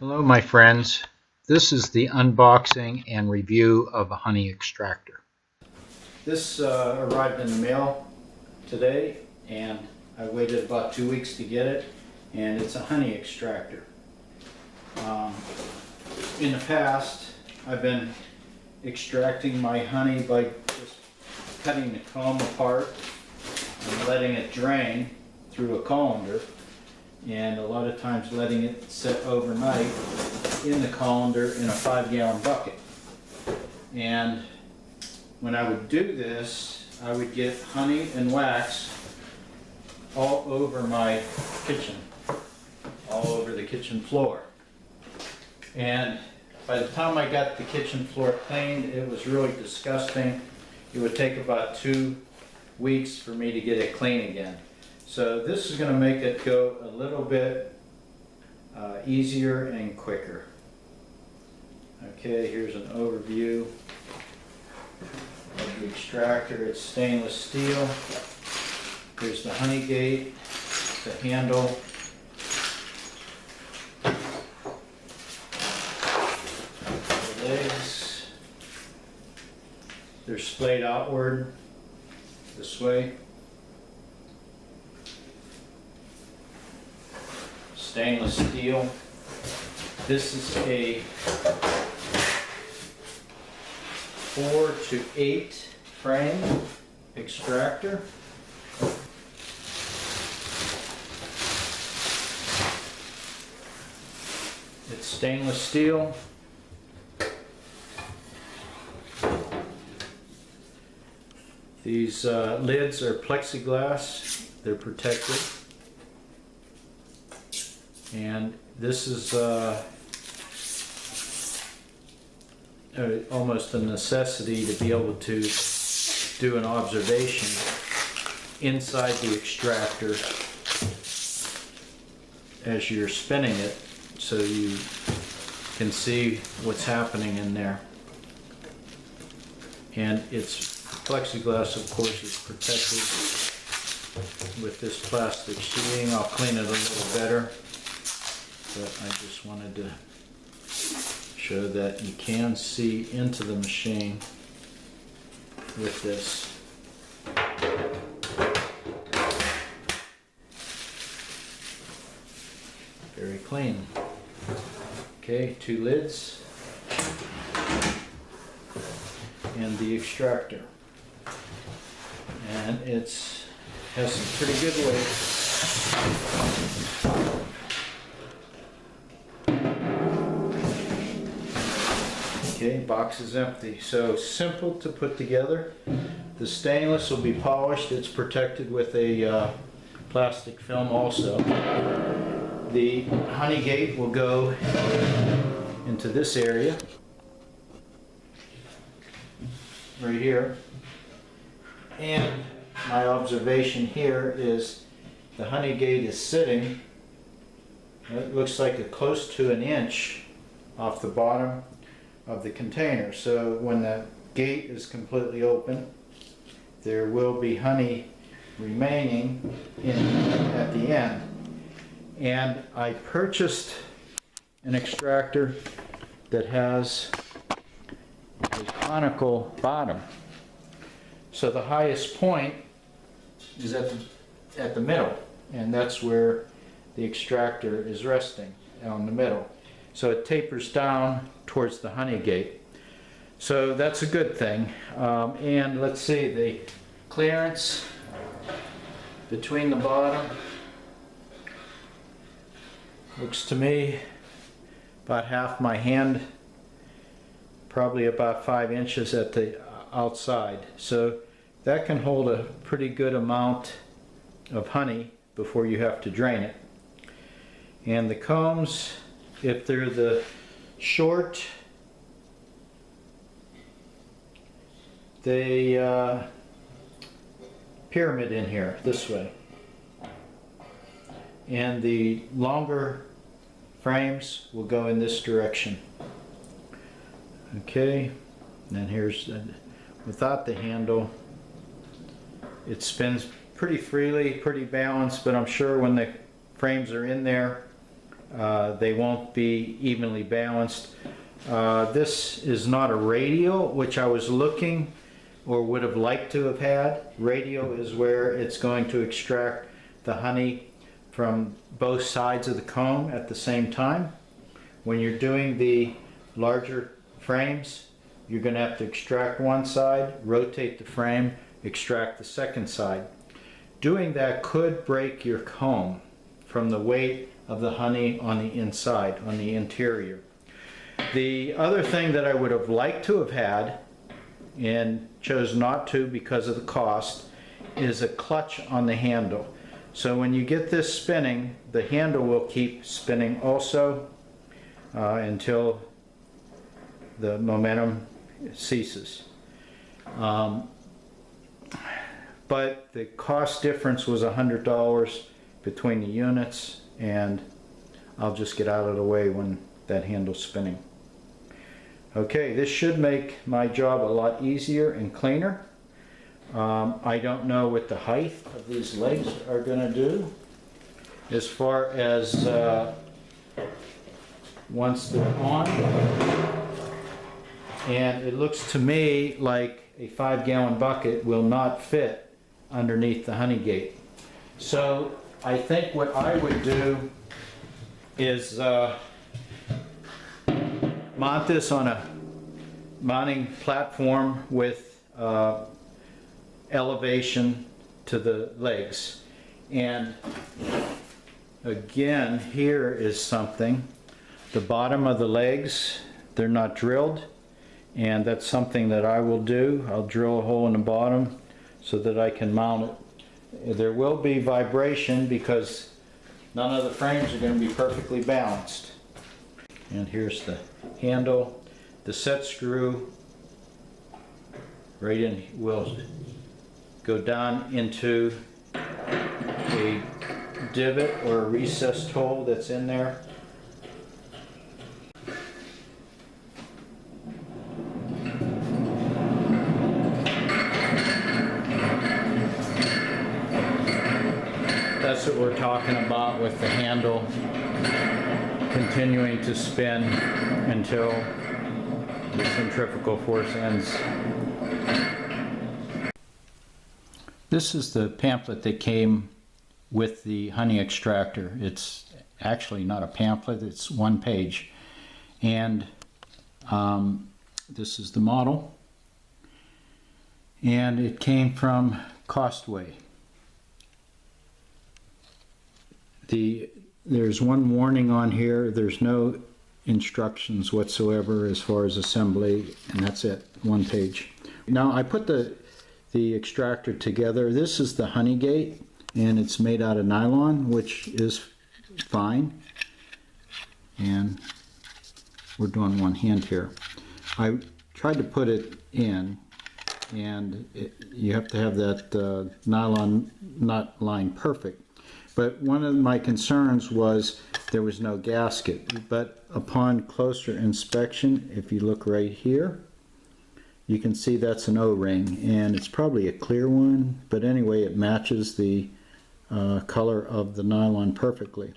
Hello my friends, this is the unboxing and review of a honey extractor. This arrived in the mail today and I waited about 2 weeks to get it, and it's a honey extractor. In the past I've been extracting my honey by just cutting the comb apart and letting it drain through a colander, and a lot of times letting it sit overnight in the colander in a 5-gallon bucket. And when I would do this, I would get honey and wax all over my kitchen, all over the kitchen floor. And by the time I got the kitchen floor cleaned, it was really disgusting. It would take about 2 weeks for me to get it clean again. So this is going to make it go a little bit easier and quicker. Okay, here's an overview of the extractor. It's stainless steel. Here's the honey gate, the handle, the legs. They're splayed outward this way. Stainless steel. This is a 4 to 8 frame extractor. It's stainless steel. These lids are plexiglass. They're protected. And this is almost a necessity to be able to do an observation inside the extractor as you're spinning it, so you can see what's happening in there. And it's plexiglass, of course, is protected with this plastic sheeting. I'll clean it a little better, but I just wanted to show that you can see into the machine with this. Very clean. Okay, 2 lids and the extractor, and it's has some pretty good weight. Okay, box is empty. So simple to put together. The stainless will be polished. It's protected with a plastic film also. The honey gate will go into this area right here. And my observation here is the honey gate is sitting, it looks like close to 1 inch off the bottom of the container. So when the gate is completely open, there will be honey remaining at the end. And I purchased an extractor that has a conical bottom. So the highest point is at the middle, and that's where the extractor is resting, on the middle. So it tapers down towards the honey gate. So that's a good thing. And let's see, the clearance between the bottom looks to me about half my hand, probably about 5 inches at the outside. So that can hold a pretty good amount of honey before you have to drain it. And the combs, if they're the short, they pyramid in here this way. And the longer frames will go in this direction. Okay, and here's without the handle. It spins pretty freely, pretty balanced, but I'm sure when the frames are in there, They won't be evenly balanced. This is not a radial, which I was looking or would have liked to have had. Radial is where it's going to extract the honey from both sides of the comb at the same time. When you're doing the larger frames, you're going to have to extract one side, rotate the frame, extract the second side. Doing that could break your comb from the weight of the honey on the inside, on the interior. The other thing that I would have liked to have had, and chose not to because of the cost, is a clutch on the handle. So when you get this spinning, the handle will keep spinning also until the momentum ceases. But the cost difference was $100 between the units, and I'll just get out of the way when that handle's spinning. Okay, this should make my job a lot easier and cleaner. I don't know what the height of these legs are going to do as far as once they're on. And it looks to me like a 5-gallon bucket will not fit underneath the honey gate. So I think what I would do is mount this on a mounting platform with elevation to the legs. And again, here is something. The bottom of the legs, they're not drilled, and that's something that I will do. I'll drill a hole in the bottom so that I can mount it. There will be vibration because none of the frames are going to be perfectly balanced. And here's the handle. The set screw right in will go down into a divot or a recessed hole that's in there. That's what we're talking about with the handle continuing to spin until the centrifugal force ends. This is the pamphlet that came with the honey extractor. It's actually not a pamphlet, it's one page. And this is the model. And it came from Costway. There's one warning on here. There's no instructions whatsoever as far as assembly, and that's it, one page. Now I put the extractor together. This is the honey gate, and it's made out of nylon, which is fine. And we're doing one hand here. I tried to put it in, and you have to have that nylon nut line perfect. But one of my concerns was there was no gasket. But upon closer inspection, if you look right here, you can see that's an O-ring, and it's probably a clear one, but anyway, it matches the color of the nylon perfectly.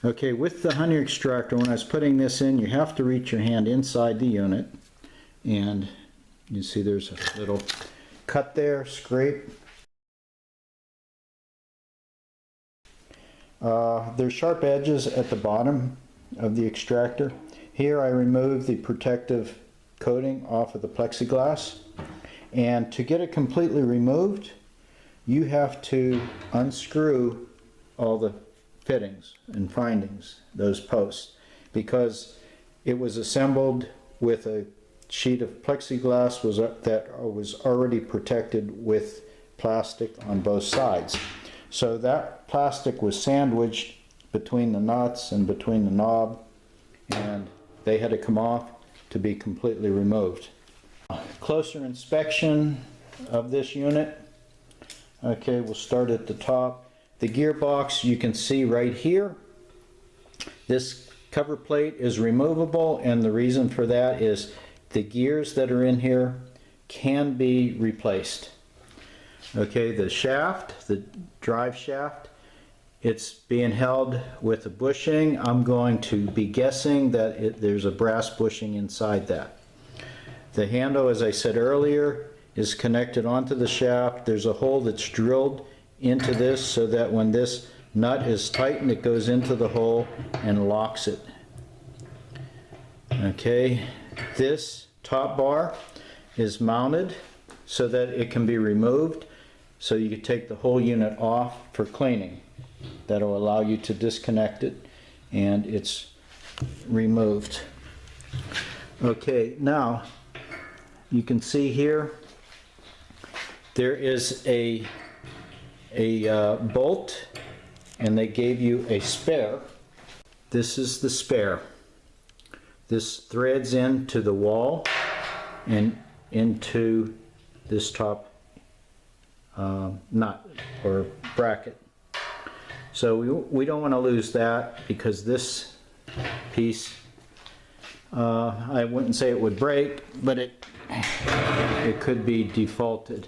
Okay, with the honey extractor, when I was putting this in, you have to reach your hand inside the unit, and you see there's a little cut there, scrape. There's sharp edges at the bottom of the extractor. Here I removed the protective coating off of the plexiglass, and to get it completely removed, you have to unscrew all the fittings and findings, those posts, because it was assembled with a sheet of plexiglass that was already protected with plastic on both sides. So that plastic was sandwiched between the nuts and between the knob, and they had to come off to be completely removed. Closer inspection of this unit. Okay, we'll start at the top. The gearbox you can see right here. This cover plate is removable, and the reason for that is the gears that are in here can be replaced. Okay, the shaft, the drive shaft, It's being held with a bushing. I'm going to be guessing that there's a brass bushing inside that. The handle, as I said earlier, is connected onto the shaft. There's a hole that's drilled into this so that when this nut is tightened, it goes into the hole and locks it. Okay, this top bar is mounted so that it can be removed, so you can take the whole unit off for cleaning. That'll allow you to disconnect it and it's removed. Okay, now you can see here there is a bolt, and they gave you a spare. This is the spare. This threads into the wall and into this top nut or bracket. So we don't want to lose that, because this piece, I wouldn't say it would break, but it could be defaulted.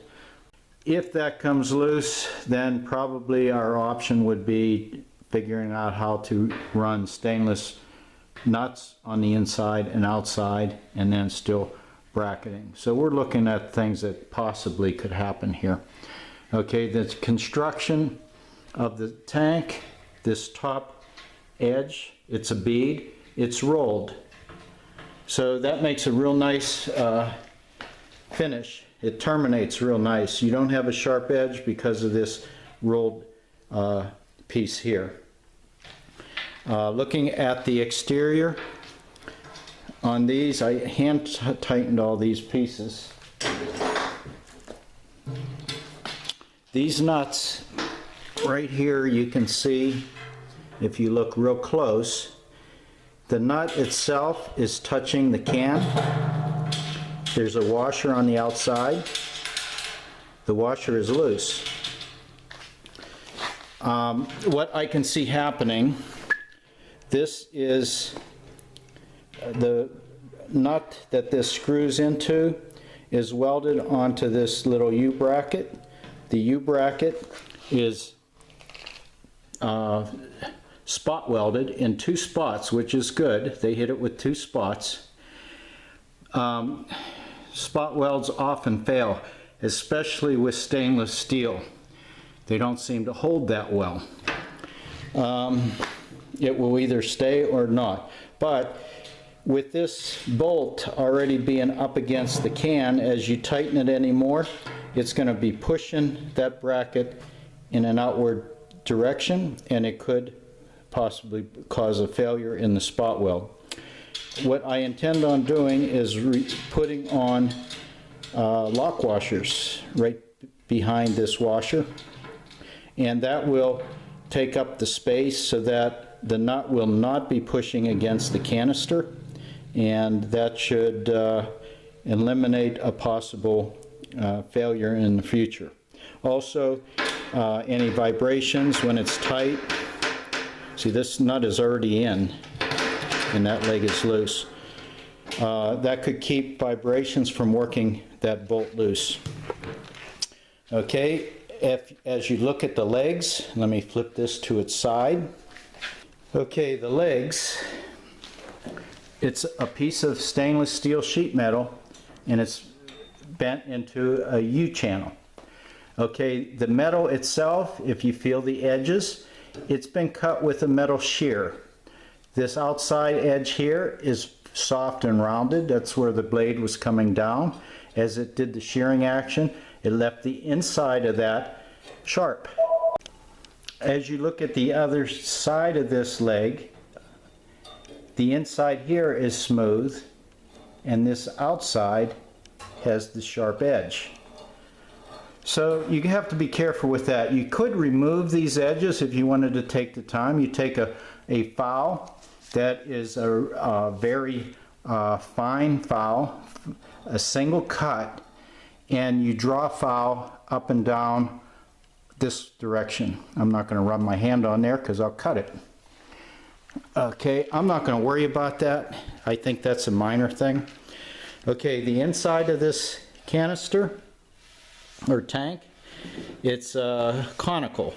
If that comes loose, then probably our option would be figuring out how to run stainless nuts on the inside and outside, and then still bracketing. So we're looking at things that possibly could happen here. Okay, the construction of the tank, this top edge, it's a bead, it's rolled. So that makes a real nice finish. It terminates real nice. You don't have a sharp edge because of this rolled piece here. Looking at the exterior on these, I hand tightened all these pieces. These nuts right here, you can see, if you look real close, the nut itself is touching the can. There's a washer on the outside. The washer is loose. What I can see happening, this is the nut that this screws into is welded onto this little U-bracket. The U-bracket is spot welded in 2 spots, which is good. They hit it with 2 spots. Spot welds often fail, especially with stainless steel. They don't seem to hold that well. It will either stay or not. But with this bolt already being up against the can, as you tighten it anymore, it's going to be pushing that bracket in an outward direction, and it could possibly cause a failure in the spot weld. What I intend on doing is putting on lock washers right behind this washer, and that will take up the space so that the nut will not be pushing against the canister, and that should eliminate a possible failure in the future. Also, any vibrations when it's tight. See, this nut is already in and that leg is loose. That could keep vibrations from working that bolt loose. Okay, as you look at the legs, let me flip this to its side. Okay, the legs, it's a piece of stainless steel sheet metal, and it's bent into a U-channel. Okay, the metal itself, if you feel the edges, it's been cut with a metal shear. This outside edge here is soft and rounded. That's where the blade was coming down. As it did the shearing action, it left the inside of that sharp. As you look at the other side of this leg, the inside here is smooth, and this outside has the sharp edge. So you have to be careful with that. You could remove these edges if you wanted to take the time. You take a file that is a very fine file, a single cut, and you draw a file up and down this direction. I'm not going to rub my hand on there because I'll cut it. Okay, I'm not going to worry about that. I think that's a minor thing. Okay, the inside of this canister or tank it's conical.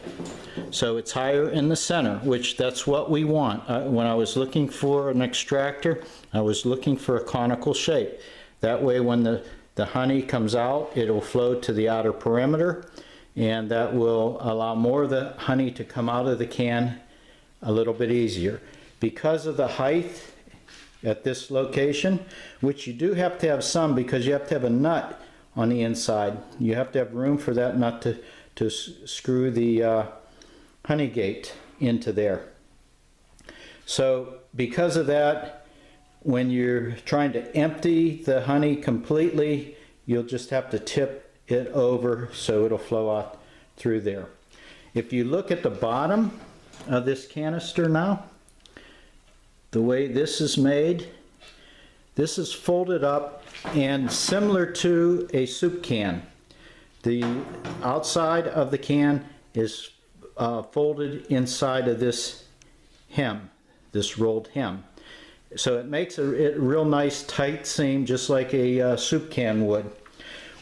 So it's higher in the center, which that's what we want. When I was looking for an extractor, I was looking for a conical shape. That way when the honey comes out, it'll flow to the outer perimeter, and that will allow more of the honey to come out of the can a little bit easier. Because of the height at this location, which you do have to have some because you have to have a nut on the inside. You have to have room for that nut to screw the honey gate into there. So because of that, when you're trying to empty the honey completely, you'll just have to tip it over so it'll flow out through there. If you look at the bottom of this canister now, the way this is made, this is folded up and similar to a soup can. The outside of the can is folded inside of this hem, this rolled hem. So it makes a real nice tight seam, just like a soup can would.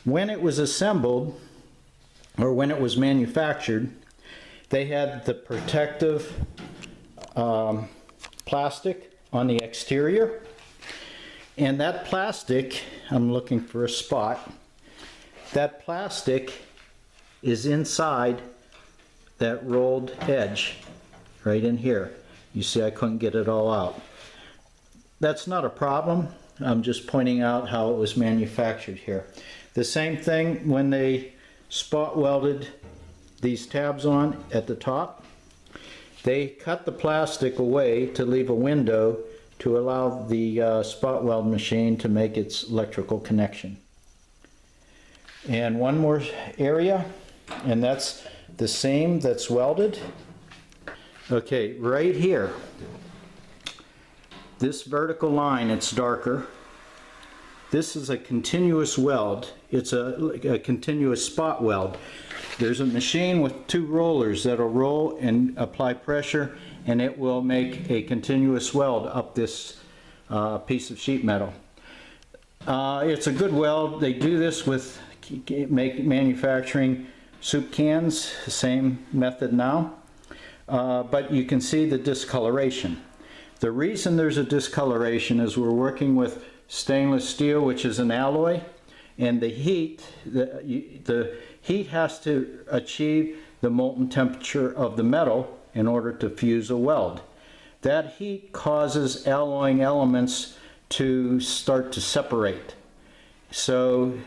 When it was assembled, or when it was manufactured, they had the protective plastic on the exterior. And that plastic, I'm looking for a spot, that plastic is inside that rolled edge, right in here. You see I couldn't get it all out. That's not a problem. I'm just pointing out how it was manufactured here. The same thing when they spot welded these tabs on at the top. They cut the plastic away to leave a window to allow the spot weld machine to make its electrical connection. And one more area, and that's the seam that's welded. Okay, right here, this vertical line, it's darker. This is a continuous weld. It's a continuous spot weld. There's a machine with two rollers that'll roll and apply pressure, and it will make a continuous weld up this piece of sheet metal. It's a good weld. They do this with manufacturing soup cans, the same method now. But you can see the discoloration. The reason there's a discoloration is we're working with stainless steel, which is an alloy, and the heat has to achieve the molten temperature of the metal in order to fuse a weld. That heat causes alloying elements to start to separate. So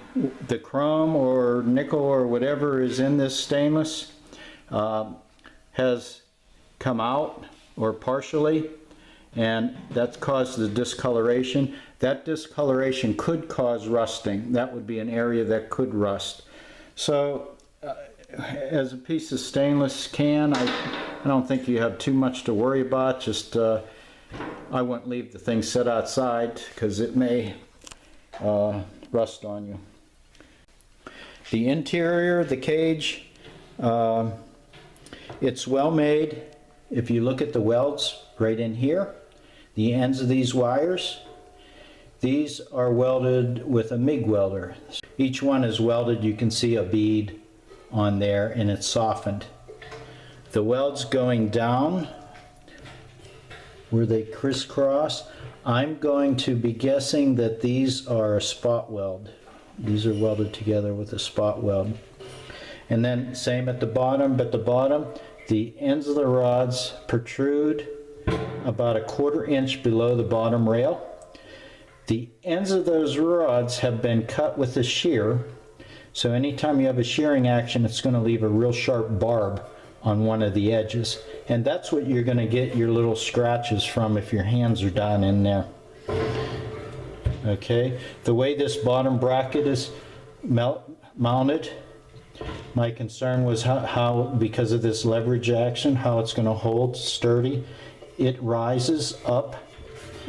the chrome or nickel or whatever is in this stainless has come out, or partially, and that's caused the discoloration. That discoloration could cause rusting. That would be an area that could rust. So as a piece of stainless can, I don't think you have too much to worry about. Just I wouldn't leave the thing set outside because it may rust on you. The interior, the cage, it's well made. If you look at the welds right in here, the ends of these wires, these are welded with a MIG welder. Each one is welded. You can see a bead on there, and it's softened. The welds going down where they crisscross, I'm going to be guessing that these are a spot weld. These are welded together with a spot weld. And then same at the bottom, but the bottom, the ends of the rods protrude about 1/4 inch below the bottom rail. The ends of those rods have been cut with a shear, so anytime you have a shearing action, it's going to leave a real sharp barb on one of the edges. And that's what you're going to get your little scratches from if your hands are down in there. Okay, the way this bottom bracket is mounted, my concern was how, because of this leverage action, how it's going to hold sturdy. It rises up,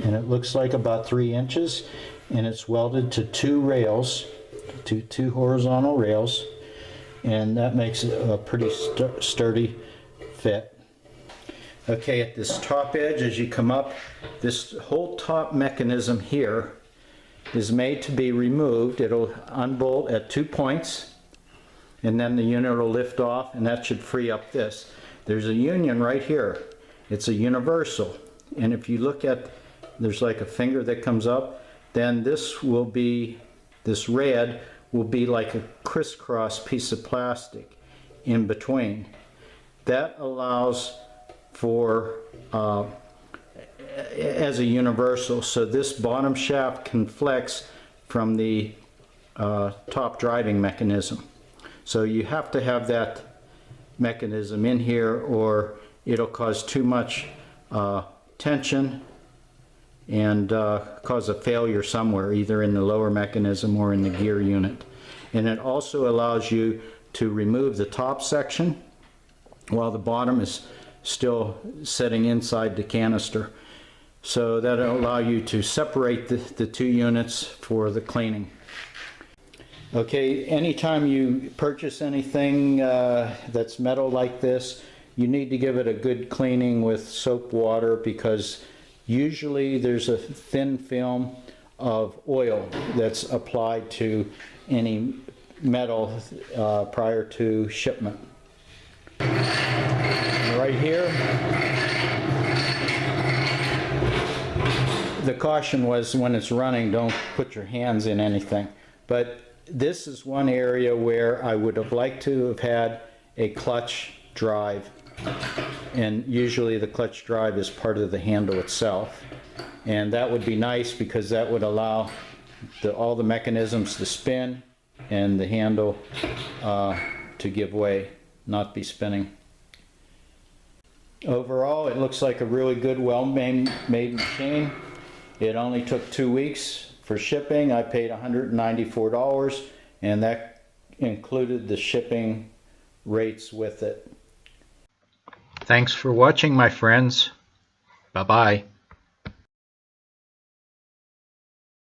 and it looks like about 3 inches, and it's welded to 2 rails, to 2 horizontal rails, and that makes it a pretty sturdy fit. Okay, at this top edge, as you come up, this whole top mechanism here is made to be removed. It'll unbolt at 2 points, and then the unit will lift off, and that should free up this. There's a union right here. It's a universal, and if you look at, there's like a finger that comes up, then this will be, this red will be like a crisscross piece of plastic in between. That allows for as a universal, so this bottom shaft can flex from the top driving mechanism. So you have to have that mechanism in here, or it'll cause too much tension and cause a failure somewhere, either in the lower mechanism or in the gear unit. And it also allows you to remove the top section while the bottom is still sitting inside the canister. So that'll allow you to separate the two units for the cleaning. Okay, anytime you purchase anything that's metal like this, you need to give it a good cleaning with soap water, because usually there's a thin film of oil that's applied to any metal prior to shipment. And right here, the caution was when it's running, don't put your hands in anything. But this is one area where I would have liked to have had a clutch drive. And usually the clutch drive is part of the handle itself. And that would be nice, because that would allow all the mechanisms to spin and the handle to give way, not be spinning. Overall, it looks like a really good, well-made machine. It only took 2 weeks for shipping. I paid $194, and that included the shipping rates with it. Thanks for watching, my friends. Bye-bye.